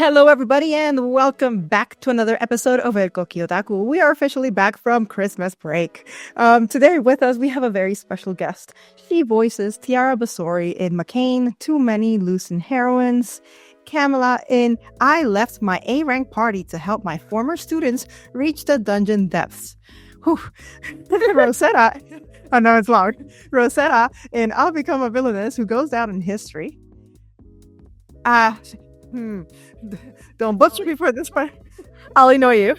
Hello, everybody, and welcome back to another episode of El Koki Otaku. We are officially back from Christmas break. Today with us, we have a very special guest. She voices Tiara Basori in Makeine, Too Many Lucent Heroines, Camerat in I Left My A-Rank Party to Help My Former Students Reach the Dungeon Depths. Rosetta, oh no, it's long. Rosetta in I'll Become a Villainess, who goes down in history. Don't butcher me for this one. Allinoille.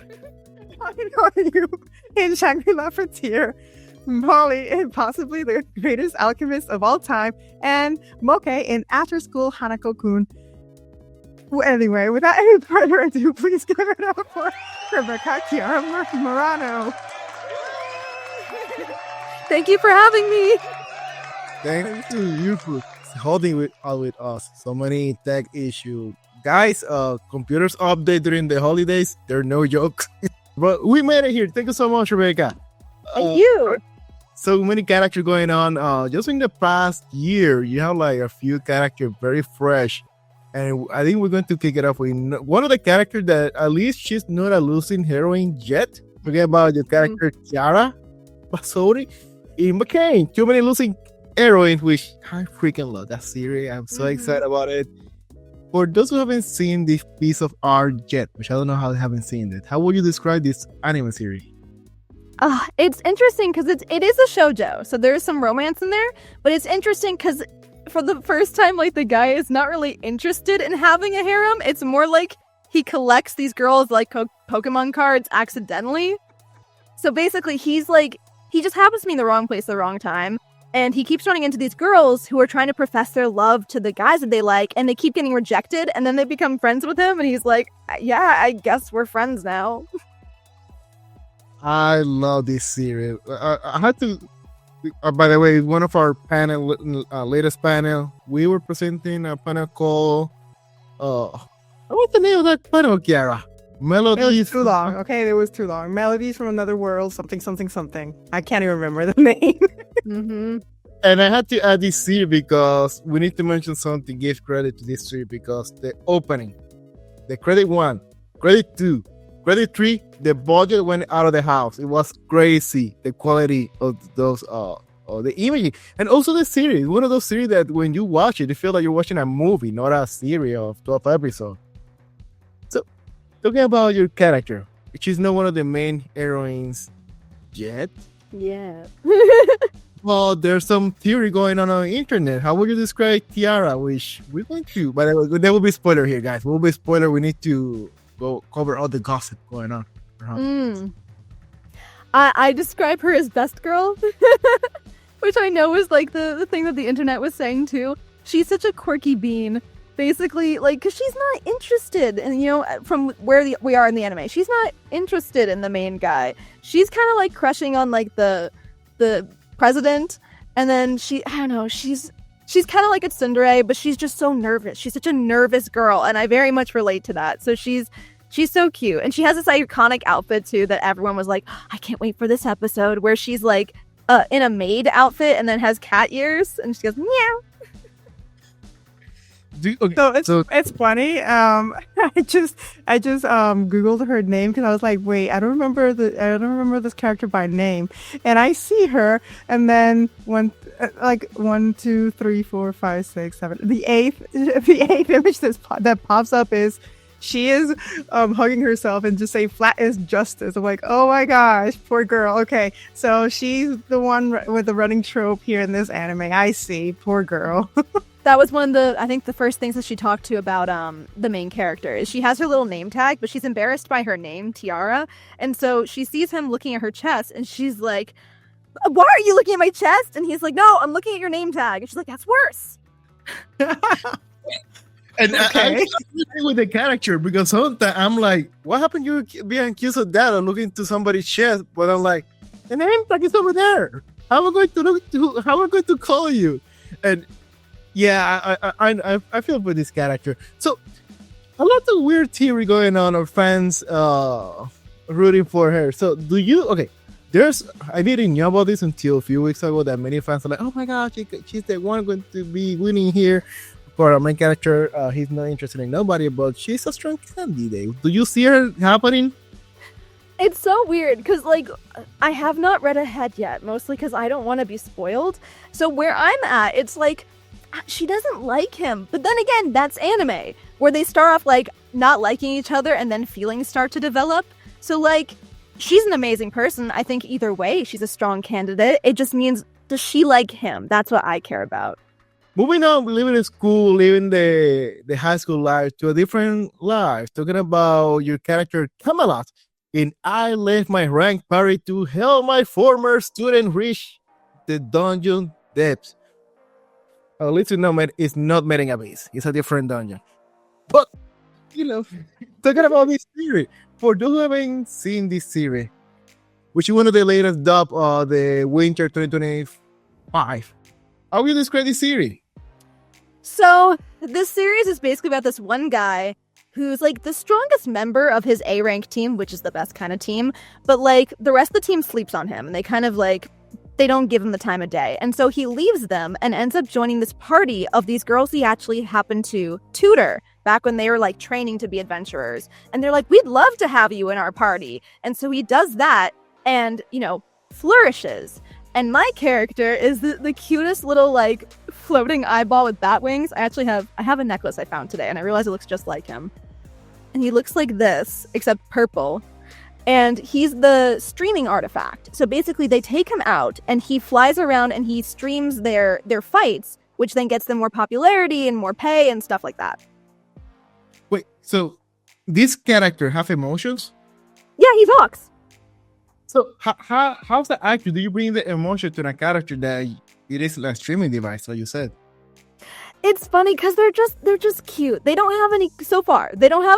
In Shangri-LA for Tiara. Molly in possibly the greatest alchemist of all time. And Mokke in After School Hanako-kun. Well, anyway, without any further ado, please give it up for Rebecca Chiara Marano. Thank you for having me. Thank you for holding with us. So many tech issues. Guys, computers update during the holidays. They're no joke. But we made it here. Thank you so much, Rebecca. Thank you. So many characters going on. Just in the past year, you have like a few characters very fresh. And I think we're going to kick it off with one of the characters that at least she's not a losing heroine yet. Forget about the character Tiara Basori in Makeine. Too Many Losing Heroines, which I freaking love that series. I'm so excited about it. For those who haven't seen this piece of art yet, which I don't know how they haven't seen it, how would you describe this anime series? It's interesting because it is a shoujo, so there's some romance in there, but it's interesting because for the first time, like, the guy is not really interested in having a harem. It's more like he collects these girls like Pokemon cards accidentally. So basically, he just happens to be in the wrong place at the wrong time. And he keeps running into these girls who are trying to profess their love to the guys that they like, and they keep getting rejected, and then they become friends with him, and he's like, yeah, I guess we're friends now. I love this series. I had to, by the way, one of our latest panel, we were presenting a panel called, what's the name of that panel, Kiara? Melodies. It was too long. Okay, it was too long. Melodies from Another World, something. I can't even remember the name. Mm-hmm. And I had to add this series because we need to mention something, give credit to this series, because the opening, the credit 1, credit 2, credit 3, the budget went out of the house. It was crazy, the quality of those, the imaging. And also the series, one of those series that when you watch it, you feel like you're watching a movie, not a series of 12 episodes. So, talking about your character, she's not one of the main heroines yet. Yeah. Well, there's some theory going on the internet. How would you describe Tiara? Which we're going to, but there will be spoiler here, guys. Will be spoiler. We need to go cover all the gossip going on. I describe her as best girl, which I know is like the thing that the internet was saying too. She's such a quirky bean. Basically, like, because she's not interested in, from where we are in the anime, she's not interested in the main guy. She's kind of like crushing on like the president, and then she's kind of like a tsundere, but she's just so nervous. She's such a nervous girl, and I very much relate to that. So she's so cute, and she has this iconic outfit too that everyone was like, I can't wait for this episode where she's like in a maid outfit and then has cat ears, and she goes meow. So it's funny. I just googled her name because I was like, wait, I don't remember this character by name, and I see her, and then 1, 2, 3, 4, 5, 6, 7. The eighth image that pops up is she is hugging herself and just saying flat is justice. I'm like, oh my gosh, poor girl. Okay, so she's the one with the running trope here in this anime. I see, poor girl. That was one of I think the first things that she talked to about the main character is she has her little name tag, but she's embarrassed by her name, Tiara. And so she sees him looking at her chest, and she's like, why are you looking at my chest? And he's like, no, I'm looking at your name tag. And she's like, that's worse. And okay. I with the character, because sometimes I'm like, what happened you being accused of that or looking to somebody's chest? But I'm like, the name tag is over there. How am I going to call you? And yeah, I feel for this character. So a lot of weird theory going on, or fans rooting for her. So do you? Okay, I didn't know about this until a few weeks ago that many fans are like, oh my gosh, she's the one going to be winning here. for our main character, he's not interested in nobody, but she's a strong candidate. Do you see her happening? It's so weird because, like, I have not read ahead yet, mostly because I don't want to be spoiled. So where I'm at, it's like, she doesn't like him. But then again, that's anime, where they start off, like, not liking each other and then feelings start to develop. So, like, she's an amazing person. I think either way, she's a strong candidate. It just means, does she like him? That's what I care about. Moving on, living in school, living the high school life to a different life, talking about your character Camerat in I Left My Rank Party to help my former student reach the dungeon depths. At least you know it's not Meeting Abyss. It's a different dungeon. But, talking about this series, for those who haven't seen this series, which is one of the latest dub of the winter 2025, how will you describe this series? So, this series is basically about this one guy who's, like, the strongest member of his A-rank team, which is the best kind of team, but, like, the rest of the team sleeps on him, and they kind of, like, they don't give him the time of day. And so he leaves them and ends up joining this party of these girls he actually happened to tutor back when they were, like, training to be adventurers. And they're like, we'd love to have you in our party. And so he does that and, flourishes. And my character is the cutest little, like, floating eyeball with bat wings. I have a necklace I found today, and I realized it looks just like him. And he looks like this, except purple. And he's the streaming artifact. So basically, they take him out, and he flies around and he streams their fights, which then gets them more popularity and more pay and stuff like that. Wait, so this character have emotions? Yeah, he talks. So how's the actor? Do you bring the emotion to a character that it is like a streaming device, like you said? It's funny because they're just cute. They don't have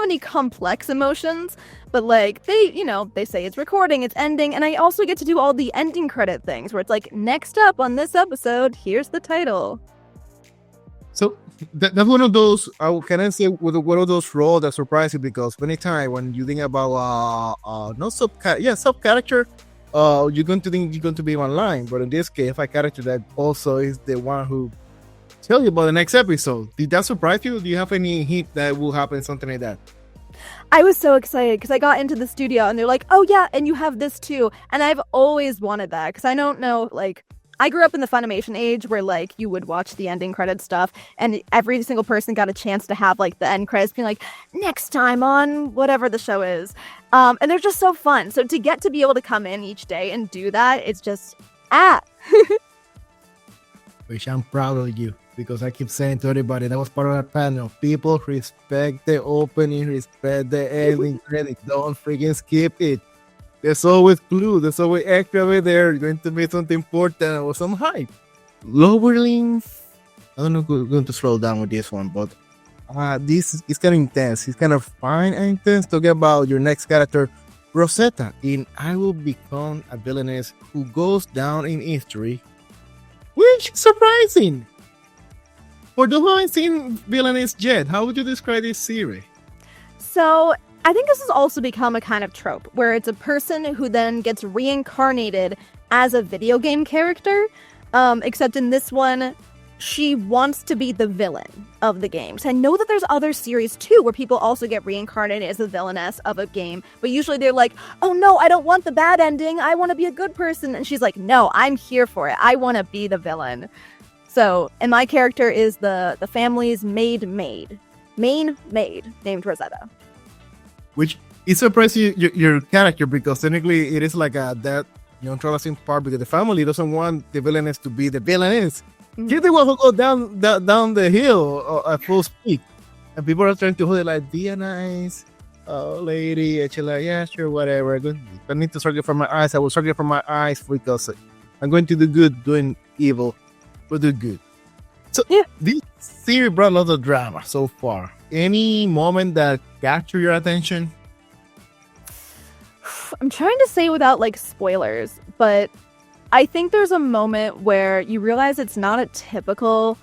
any complex emotions, but like they say it's recording, it's ending, and I also get to do all the ending credit things where it's like, next up on this episode, here's the title. So that's one of those, can I say, one of those roles that surprise you, because many times when you think about sub character, you're going to think you're going to be online, but in this case, a character that also is the one who tell you about the next episode. Did that surprise you? Do you have any hint that will happen, something like that? I was so excited because I got into the studio and they're like, oh yeah, and you have this too. And I've always wanted that because I don't know, like, I grew up in the Funimation age where, like, you would watch the ending credit stuff and every single person got a chance to have, like, the end credits being like, next time on whatever the show is. And they're just so fun. So to get to be able to come in each day and do that, it's just, Which I'm proud of you, because I keep saying to everybody that was part of that panel, people respect the opening, respect the ending credit. Don't freaking skip it. There's always clue. There's always extra over there. You're going to make something important or some hype. Lowering. I don't know if we're going to slow down with this one, but this is kind of intense. It's kind of fine and intense. Talking about your next character, Rosetta, in I Will Become a Villainess who goes down in history, which is surprising. For those who haven't seen Villainess yet, how would you describe this series? So I think this has also become a kind of trope where it's a person who then gets reincarnated as a video game character, except in this one, she wants to be the villain of the game. So I know that there's other series too where people also get reincarnated as a villainess of a game, but usually they're like, oh no, I don't want the bad ending, I want to be a good person. And she's like, no, I'm here for it, I want to be the villain. So, and my character is the family's main maid named Rosetta. Which is surprising your character, because technically it is like that interesting part, because the family doesn't want the villainess to be the villainess. Mm-hmm. She's the one who go down the hill at full speed, and people are trying to hold it like, be a nice lady, and she's like, yeah, sure, whatever. I need to struggle for my eyes. I will struggle for my eyes because I'm going to do good, doing evil, but do good. So yeah, this series brought a lot of drama so far. Any moment that captured your attention? I'm trying to say without, like, spoilers, but I think there's a moment where you realize it's not a typical,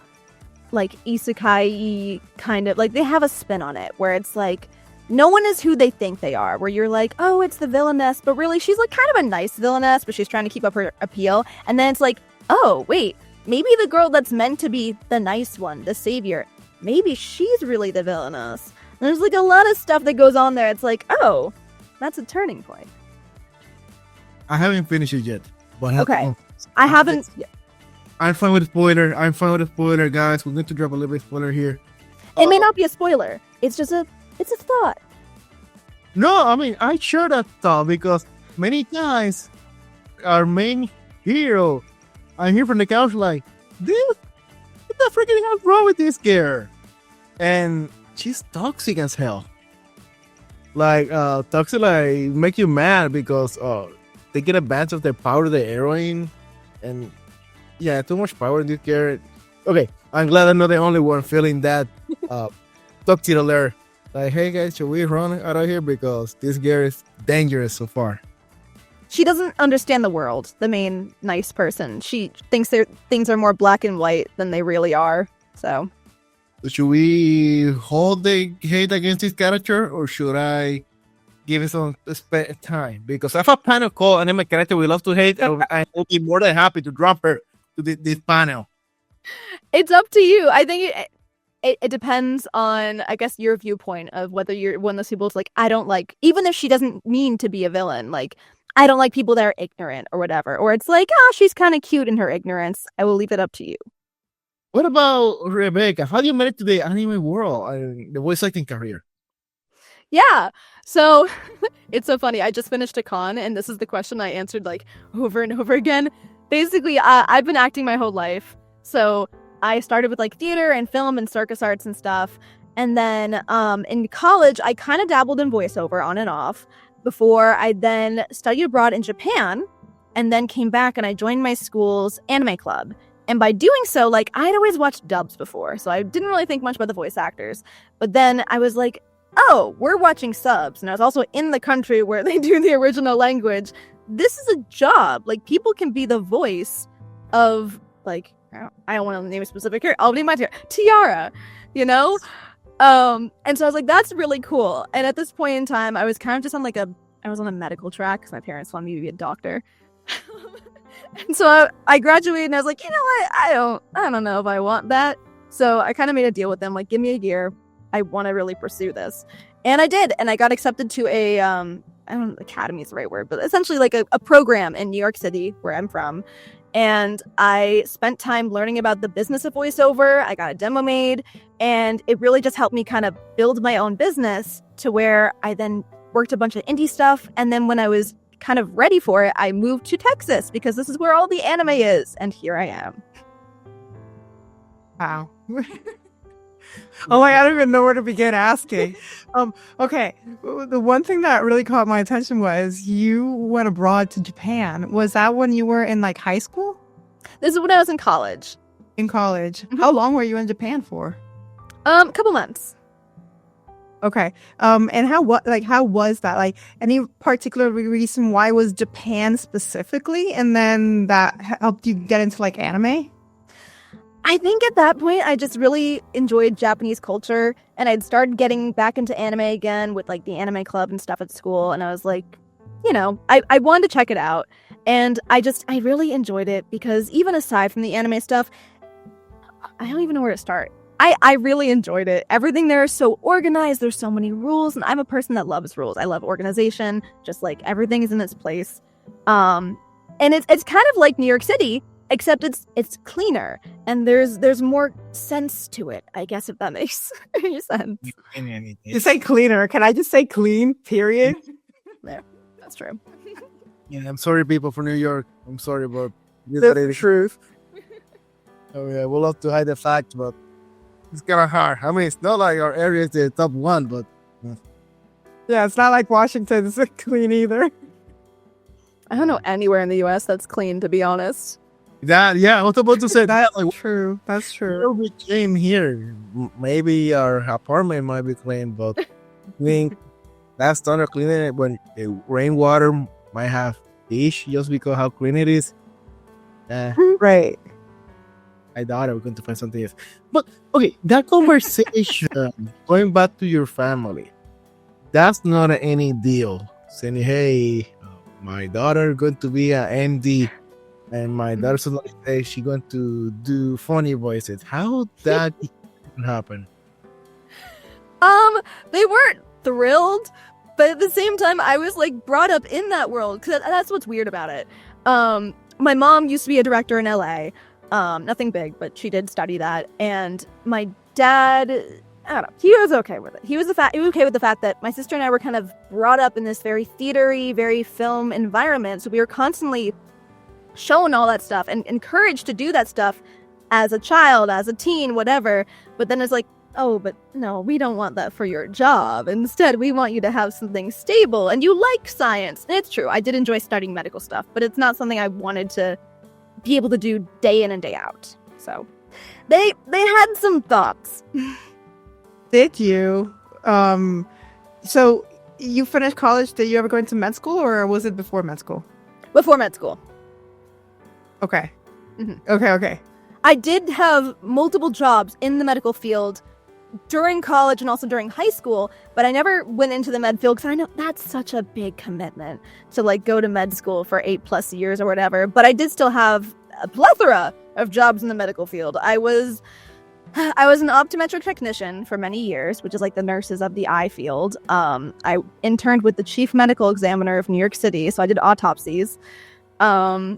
like, isekai kind of, like, they have a spin on it where it's like, no one is who they think they are, where you're like, oh, it's the villainess, but really she's, like, kind of a nice villainess, but she's trying to keep up her appeal. And then it's like, oh, wait, maybe the girl that's meant to be the nice one, the savior, maybe she's really the villainess. And there's like a lot of stuff that goes on there. It's like, oh, that's a turning point. I haven't finished it yet. But Okay. I haven't. I'm fine with a spoiler. Guys. We're going to drop a little bit of spoiler here. It may not be a spoiler. It's just it's a thought. No, I mean, I share that thought because many times our main hero, I hear from the couch like, dude, what the freaking hell's wrong with this girl? And she's toxic as hell. Like, toxic, like, make you mad because they get advantage of their power, the heroine, and yeah, too much power in this girl. Okay, I'm glad I'm not the only one feeling that toxic alert. Like, hey guys, should we run out of here because this girl is dangerous so far? She doesn't understand the world, the main nice person. She thinks things are more black and white than they really are. So, should we hold the hate against this character or should I give it some time? Because if a panel call an anime character we love to hate, I will be more than happy to drop her to this panel. It's up to you. I think it depends on, I guess, your viewpoint of whether you're one of those people who's like, I don't like, even if she doesn't mean to be a villain, like, I don't like people that are ignorant or whatever. Or it's like, oh, she's kind of cute in her ignorance. I will leave it up to you. What about Rebecca? How do you manage to the anime world and the voice acting career? Yeah. So it's so funny. I just finished a con and this is the question I answered like over and over again. Basically, I've been acting my whole life. So I started with like theater and film and circus arts and stuff. And then in college, I kind of dabbled in voiceover on and off before I then studied abroad in Japan and then came back and I joined my school's anime club. And by doing so, like, I'd always watched dubs before, so I didn't really think much about the voice actors. But then I was like, oh, we're watching subs. And I was also in the country where they do the original language. This is a job. Like, people can be the voice of, like, I don't want to name a specific character. I'll name my Tiara, you know? And so I was like, that's really cool. And at this point in time, I was kind of just on, like, I was on a medical track because my parents wanted me to be a doctor. And so I graduated and I was like, you know what? I don't know if I want that. So I kind of made a deal with them, like, give me a year. I want to really pursue this. And I did. And I got accepted to a, I don't know if academy is the right word, but essentially like a program in New York City, where I'm from. And I spent time learning about the business of voiceover. I got a demo made. And it really just helped me kind of build my own business to where I then worked a bunch of indie stuff. And then when I was kind of ready for it, I moved to Texas because this is where all the anime is. And here I am. Wow. Oh my, I don't even know where to begin asking. Okay. The one thing that really caught my attention was you went abroad to Japan. Was that when you were in like high school? This is when I was in college. In college. Mm-hmm. How long were you in Japan for? Couple months. Okay. And how was that? Like, any particular reason why was Japan specifically? And then that helped you get into like anime? I think at that point, I just really enjoyed Japanese culture, and I'd started getting back into anime again with like the anime club and stuff at school. And I was like, you know, I wanted to check it out. And I really enjoyed it because even aside from the anime stuff, I don't even know where to start. I really enjoyed it. Everything there is so organized. There's so many rules. And I'm a person that loves rules. I love organization. Just like everything is in its place. And it's kind of like New York City, except it's cleaner and there's more sense to it, I guess, if that makes any sense. You say cleaner. Can I just say clean, period? There. That's true. Yeah, I'm sorry, people from New York. I'm sorry about the truth. Oh yeah, we'll love to hide the fact, but it's kind of hard. I mean, it's not like our area is the top one, but yeah, it's not like Washington is clean either. I don't know anywhere in the U.S. that's clean, to be honest. I was about to say that. Like, true, that's true. We'll be clean here. Maybe our apartment might be clean, but I think that's standard cleaning when the rainwater might have fish just because how clean it is. Right. I thought I was going to find something else. But okay, that conversation, going back to your family, that's not any deal. Saying, hey, my daughter going to be an MD. And my daughter's like, hey, she's going to do funny voices. How that happen? They weren't thrilled, but at the same time, I was like brought up in that world because that's what's weird about it. My mom used to be a director in LA. Nothing big, but she did study that. And my dad, I don't know, he was okay with it. He was okay with the fact that my sister and I were kind of brought up in this very theatery, very film environment. So we were constantly shown all that stuff and encouraged to do that stuff as a child, as a teen, whatever. But then it's like, oh, but no, we don't want that for your job. Instead, we want you to have something stable. And you like science. And it's true. I did enjoy studying medical stuff, but it's not something I wanted to be able to do day in and day out. So they had some thoughts. Did you? So you finished college. Did you ever go into med school, or was it before med school? Before med school. Okay. Mm-hmm. Okay. I did have multiple jobs in the medical field during college and also during high school, but I never went into the med field because I know that's such a big commitment to like go to med school for 8+ years or whatever. But I did still have a plethora of jobs in the medical field. I was an optometric technician for many years, which is like the nurses of the eye field. I interned with the chief medical examiner of New York City, so I did autopsies. I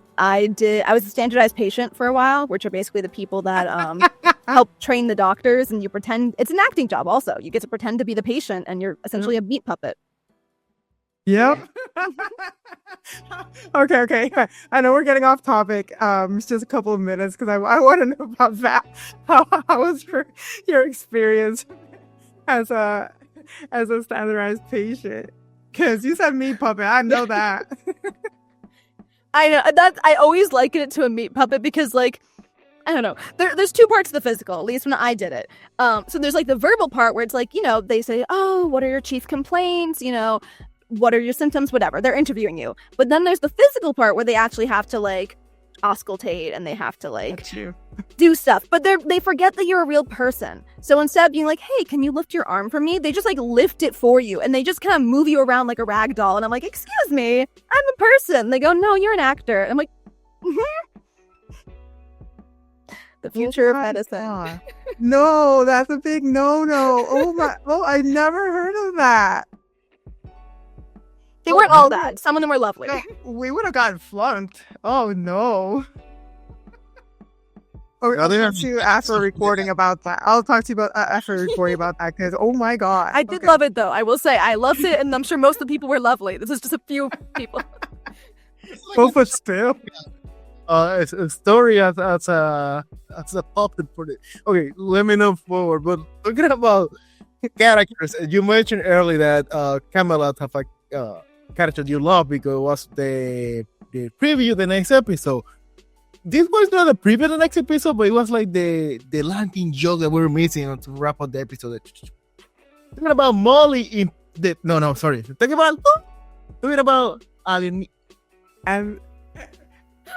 was a standardized patient for a while, which are basically the people that help train the doctors, and you pretend it's an acting job. Also, you get to pretend to be the patient, and you're essentially a meat puppet. Yep. Okay. I know we're getting off topic. It's just a couple of minutes because I want to know about that. How was your experience as a standardized patient? Because you said meat puppet. I know that. I know that I always liken it to a meat puppet because, like, I don't know. There's two parts of the physical, at least when I did it. So there's like the verbal part where it's like, they say, oh, what are your chief complaints? What are your symptoms? Whatever. They're interviewing you. But then there's the physical part where they actually have to like auscultate and they have to like do stuff. But they forget that you're a real person. So instead of being like, hey, can you lift your arm for me? They just like lift it for you and they just kind of move you around like a rag doll. And I'm like, excuse me, I'm a person. They go, no, you're an actor. And I'm like, the future of medicine. No, that's a big no. I never heard of that. They weren't all that. Some of them were lovely. No, we would have gotten flunked. Oh no. I'll talk to you after recording about that. I'll talk to you about after recording about that because oh my god. I did love it though. I will say I loved it, and I'm sure most of the people were lovely. This is just a few people. But still. It's a story as a puppet for it. Okay, let me know forward. But talking about characters, you mentioned earlier that Camerat have a character you love because it was the preview the next episode. This was not a preview the next episode, but it was like the landing joke that we were missing to wrap up the episode. Talking about Molly in the sorry. Talking about Alien and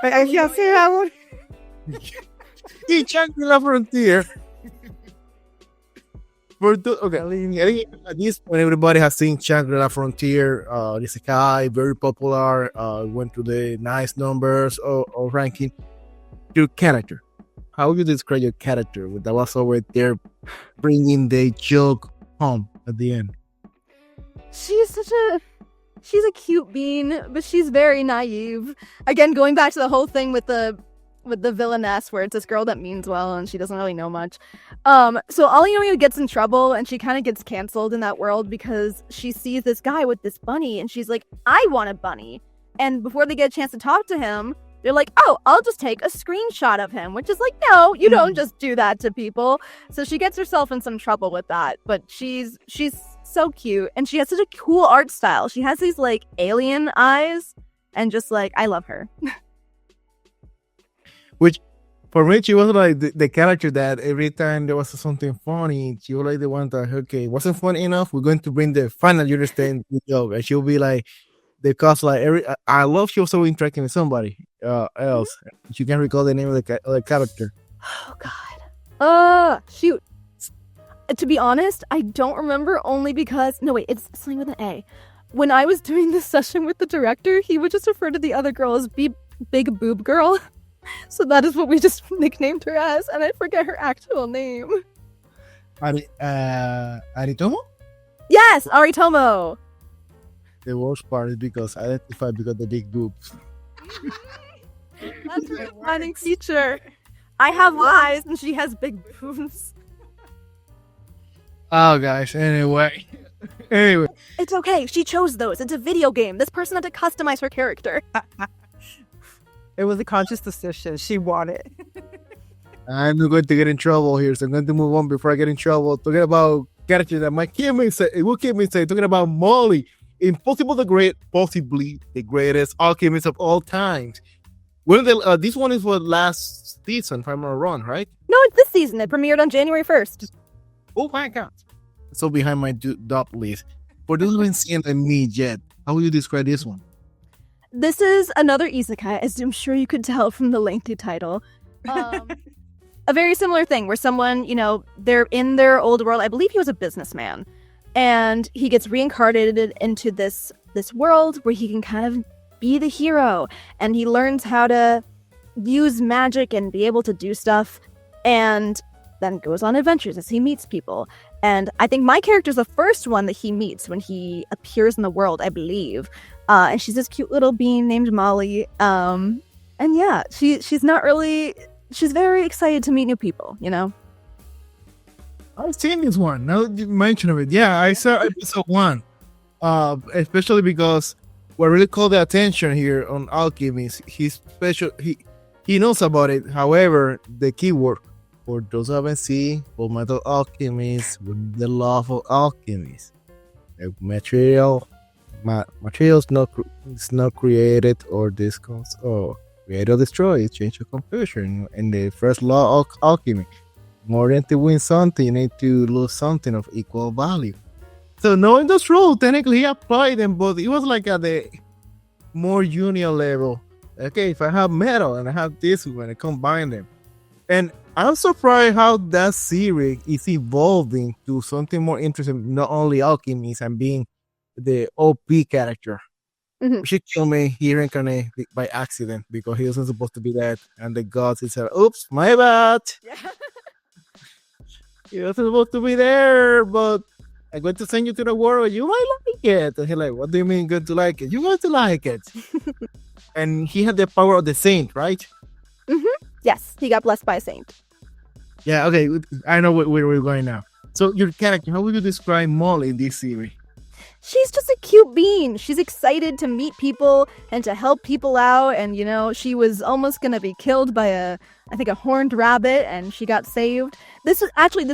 I can't say that one. in Shangri-LA Frontier. Okay, at this point, everybody has seen Shangri-LA Frontier. This guy, very popular, went to the nice numbers or ranking. Your character, how would you describe your character that was over there bringing the joke home at the end? She's a cute bean, but she's very naive. Again, going back to the whole thing with the Villainess, where it's this girl that means well and she doesn't really know much. So Allinoille gets in trouble and she kind of gets canceled in that world because she sees this guy with this bunny and she's like, I want a bunny. And before they get a chance to talk to him, they're like, oh, I'll just take a screenshot of him, which is like, no, you don't just do that to people. So she gets herself in some trouble with that, but she's so cute and she has such a cool art style. She has these like alien eyes and just like, I love her. Which for me, she was like the character that every time there was something funny, she was like the one that, okay, it wasn't funny enough, we're going to bring the final you understand joke. And she'll be like, because like I love she was so interacting with somebody else. You can recall the name of the character. Oh god. Shoot. To be honest, I don't remember only because no wait, it's something with an A. When I was doing this session with the director, he would just refer to the other girl as Big Boob Girl. So that is what we just nicknamed her as, and I forget her actual name. Aritomo? Yes, Aritomo. The worst part is because I identify because the big boobs. That's my defining feature. I have eyes and she has big boobs. Oh, guys. Anyway. It's okay. She chose those. It's a video game. This person had to customize her character. It was a conscious decision. She wanted. I'm not going to get in trouble here, so I'm going to move on before I get in trouble. Talking about characters that might keep me say, it will keep me say, talking about Molly, impossible the great, possibly the greatest alchemist of all times. This one is for last season, if I'm not wrong, right? No, it's this season. It premiered on January 1st. Oh my god. So behind my top list. For those who haven't seen me yet, how would you describe this one? This is another isekai, as I'm sure you could tell from the lengthy title. A very similar thing where someone, they're in their old world. I believe he was a businessman. And he gets reincarnated into this world where he can kind of be the hero. And he learns how to use magic and be able to do stuff. And then goes on adventures as he meets people. And I think my character's the first one that he meets when he appears in the world, I believe. And she's this cute little bean named Molly. And yeah, she's very excited to meet new people, I've seen this one. Now that you mention of it. Yeah, I saw episode 1. Especially because what really called the attention here on Alchemist, he's special. He knows about it. However, the keyword for those who haven't seen Full Metal Alchemist, with the love of alchemist, the materials is not created or discussed or create or destroy. It's change or confusion. And the first law of alchemy: more than to win something, you need to lose something of equal value. So knowing those rules, technically he applied them, but it was like at the more junior level. Okay, if I have metal and I have this one, I combine them. And I'm surprised how that series is evolving to something more interesting, not only alchemist and being the OP character. Mhm. She killed me, he reincarnated by accident because he wasn't supposed to be dead. And the gods said, oops, my bad. Yeah. He wasn't supposed to be there, but I'm going to send you to the world. You might like it. And he's like, what do you mean going to like it? You're going to like it. And he had the power of the saint, right? Yes, he got blessed by a saint. Yeah, okay. I know where we're going now. So your character, how would you describe Molly in this series? She's just a cute bean. She's excited to meet people and to help people out. And, she was almost going to be killed by a horned rabbit, and she got saved. This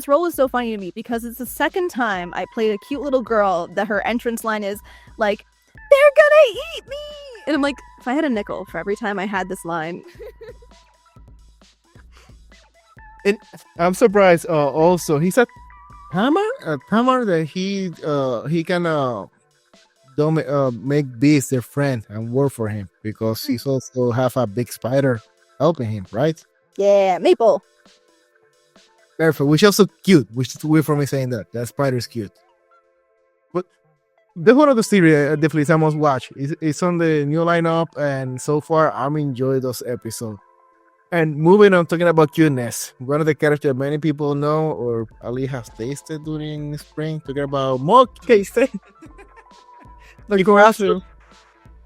role is so funny to me because it's the second time I played a cute little girl that her entrance line is like, they're gonna eat me. And I'm like, if I had a nickel for every time I had this line. And I'm surprised also he said Tamar that he can don't make bees their friend and work for him because he's also have a big spider helping him, right? Yeah, Maple. Perfect, which is also cute, which is weird for me saying that spider is cute. But the one of the series definitely I must watch. It's on the new lineup, and so far I'm enjoying those episodes. And moving on, talking about cuteness, one of the characters that many people know or at least have tasted during spring, talking about Mokke.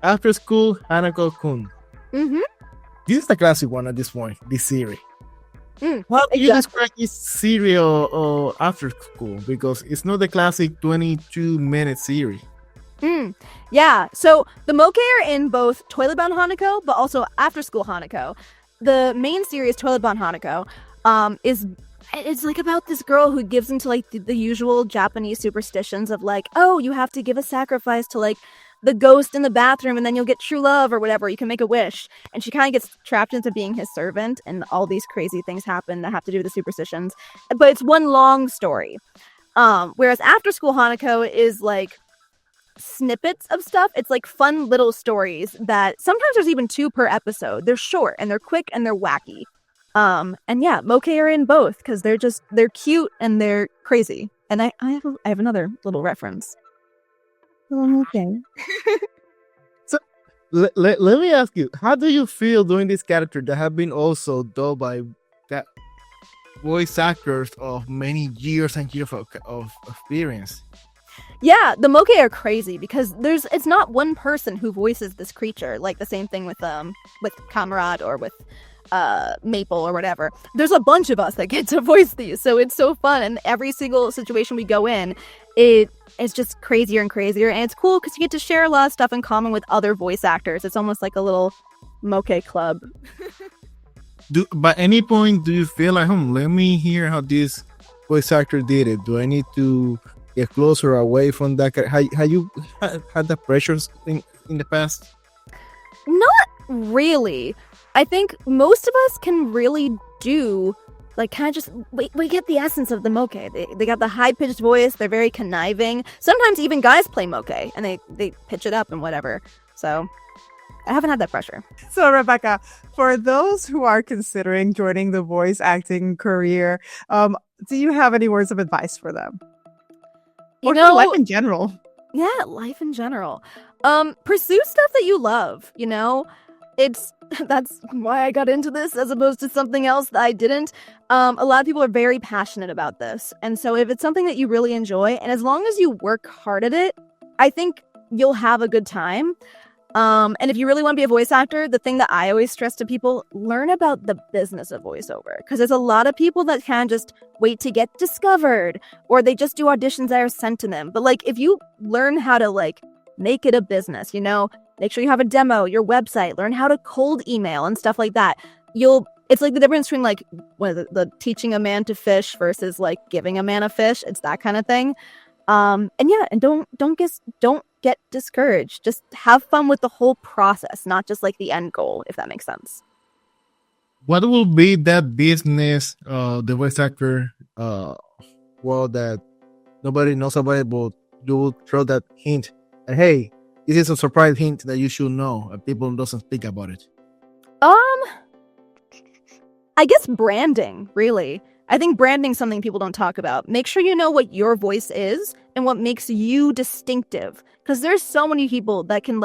After school, Hanako-kun. Mm-hmm. This is the classic one at this point, this series. How do you Exactly. describe this series or after school? Because it's not the classic 22-minute series. Yeah, so the Mokke are in both Toilet Bound Hanako, but also After School Hanako. The main series, Toilet Bound Hanako, it's like about this girl who gives into like the usual Japanese superstitions of like, oh, you have to give a sacrifice to like the ghost in the bathroom and then you'll get true love or whatever. You can make a wish. And she kind of gets trapped into being his servant, and all these crazy things happen that have to do with the superstitions. But it's one long story. Whereas After School Hanako is like snippets of stuff. It's like fun little stories that sometimes there's even 2 per episode. They're short and they're quick and they're wacky. And yeah, Mokke are in both because they're cute and they're crazy. And I have another little reference. Okay. So let me ask you, how do you feel doing this character that have been also dubbed by voice actors of many years and years of experience. Yeah, the Mokke are crazy because it's not one person who voices this creature, like the same thing with Camerat or with Maple or whatever. There's a bunch of us that get to voice these, so it's so fun, and every single situation we go in, it is just crazier and crazier, and it's cool because you get to share a lot of stuff in common with other voice actors. It's almost like a little Mokke club. By any point, do you feel like, let me hear how this voice actor did it? Do I need to get closer or away from that? Have you had the pressures in the past? Not really. I think most of us can really do, like, kind of just, we get the essence of the Mokke. They got the high-pitched voice, they're very conniving. Sometimes even guys play Mokke, and they pitch it up and whatever. So, I haven't had that pressure. So, Rebecca, for those who are considering joining the voice acting career, do you have any words of advice for them? Or for life in general? Yeah, life in general. Pursue stuff that you love, That's why I got into this as opposed to something else that I didn't. A lot of people are very passionate about this. And so if it's something that you really enjoy, and as long as you work hard at it, I think you'll have a good time. And if you really want to be a voice actor, the thing that I always stress to people, learn about the business of voiceover. Because there's a lot of people that can just wait to get discovered, or they just do auditions that are sent to them. But if you learn how to make it a business, make sure you have a demo, your website, learn how to cold email and stuff like that. It's like the difference between the teaching a man to fish versus giving a man a fish. It's that kind of thing. And don't get discouraged. Just have fun with the whole process, not just the end goal, if that makes sense. What will be that business, the voice actor world that nobody knows about it, but you will throw that hint, and hey, this is a surprise hint that you should know, and people doesn't speak about it? I guess branding, really. I think branding's something people don't talk about. Make sure you know what your voice is and what makes you distinctive. Because there's so many people that can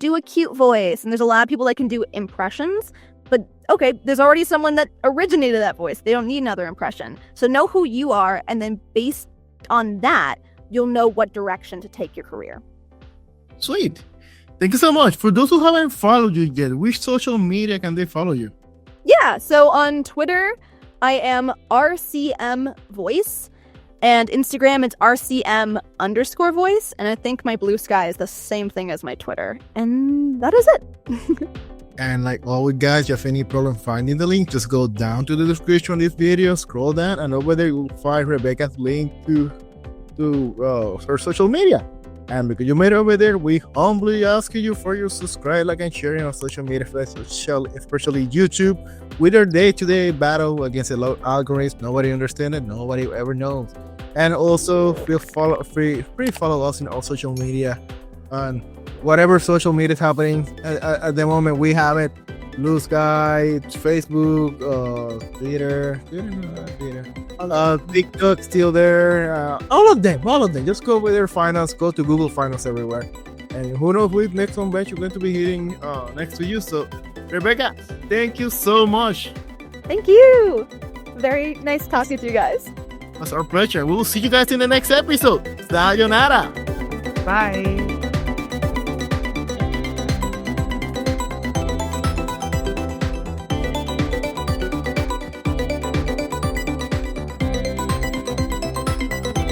do a cute voice, and there's a lot of people that can do impressions. But okay, there's already someone that originated that voice. They don't need another impression. So know who you are, and then based on that, you'll know what direction to take your career. Sweet. Thank you so much. For those who haven't followed you yet, which social media can they follow you? Yeah, so on Twitter, I am RCM Voice, and Instagram, it's RCM_voice, and I think my Blue Sky is the same thing as my Twitter, and that is it. And like always, guys, if you have any problem finding the link, just go down to the description of this video, scroll down, and over there you'll find Rebecca's link to her social media. And because you made it over there, we humbly ask you for your subscribe, like, and sharing on social media, especially YouTube, with our day-to-day battle against the low algorithms. Nobody understands it. Nobody ever knows. And also, feel free follow us in all social media on whatever social media is happening at the moment. We have it. Blue Sky, Facebook, Twitter, TikTok still there. All of them. Just go over there, find us. Go to Google, find us everywhere. And who knows which next one batch you're going to be hitting next to you. So, Rebecca, thank you so much. Thank you. Very nice talking to you guys. It's our pleasure. We will see you guys in the next episode. Sayonara. Bye.